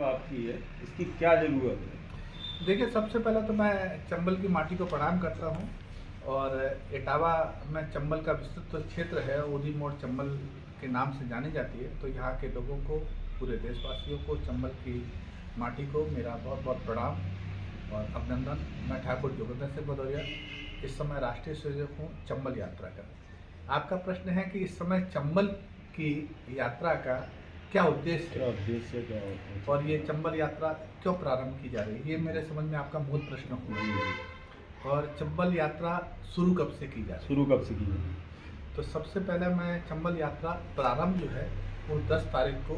आपकी है, इसकी क्या ज़रूरत है? देखिए, सबसे पहले तो मैं चंबल की माटी को प्रणाम करता हूँ। और इटावा में चंबल का विस्तृत क्षेत्र है, ओधी मोड़ चंबल के नाम से जानी जाती है। तो यहाँ के लोगों को, पूरे देशवासियों को, चंबल की माटी को मेरा बहुत बहुत प्रणाम और अभिनंदन। मैं ठाकुर जोगिंदर सिंह भदौरिया, इस समय राष्ट्रीय संयोजक हूँ चंबल यात्रा का। आपका प्रश्न है कि इस समय चंबल की यात्रा का क्या उद्देश्य है और ये चंबल यात्रा क्यों प्रारंभ की जा रही है, ये मेरे समझ में आपका मूल प्रश्न हुआ। और चंबल यात्रा शुरू कब से की जा रही है? तो सबसे पहले मैं चंबल यात्रा प्रारंभ जो है वो 10 तारीख को,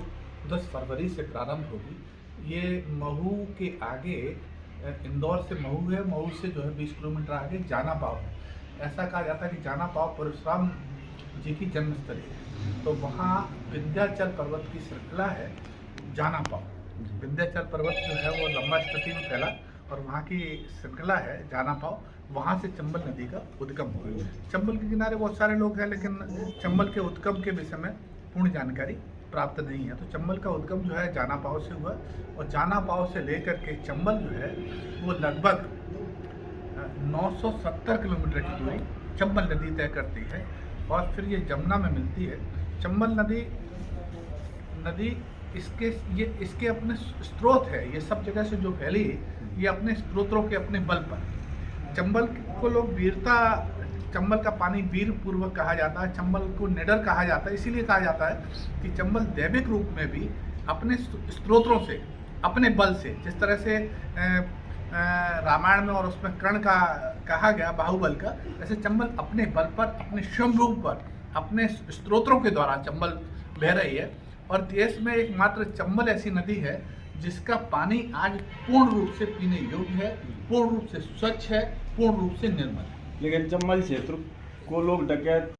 10 फरवरी से प्रारंभ होगी। ये महू के आगे, इंदौर से महू है, महू से जो है 20 किलोमीटर आगे जाना पाव है। ऐसा कहा जाता है कि जाना पाव परशुराम जी की जन्मस्थली है। तो वहाँ विंध्याचल पर्वत की श्रृंखला है जाना पाव। विंध्याचल पर्वत जो है वो लंबा स्थिति में फैला और वहाँ की श्रृंखला है जाना पाव। वहाँ से चंबल नदी का उद्गम हुआ। चंबल के किनारे बहुत सारे लोग हैं, लेकिन चंबल के उद्गम के विषय में पूर्ण जानकारी प्राप्त नहीं है। तो चंबल का उद्गम जो है जाना पाव से हुआ और जाना पाव से लेकर के चंबल जो है वो लगभग 970 किलोमीटर की दूरी चंबल नदी तय करती है और फिर ये जमुना में मिलती है। चंबल नदी इसके अपने स्रोत है। ये सब जगह से जो फैली है ये अपने स्रोतों के अपने बल पर। चंबल को लोग वीरता, चंबल का पानी वीर पूर्वक कहा जाता है, चंबल को निडर कहा जाता है। इसीलिए कहा जाता है कि चंबल दैविक रूप में भी अपने स्रोतों से, अपने बल से, जिस तरह से रामायण में और उसमें कर्ण का कहा गया बाहुबल का, ऐसे चंबल अपने बल पर, अपने स्वयं रूप पर, अपने स्रोतों के द्वारा चंबल बह रही है। और देश में एकमात्र चंबल ऐसी नदी है जिसका पानी आज पूर्ण रूप से पीने योग्य है, पूर्ण रूप से स्वच्छ है, पूर्ण रूप से निर्मल है। लेकिन चंबल क्षेत्र को लोग डकैत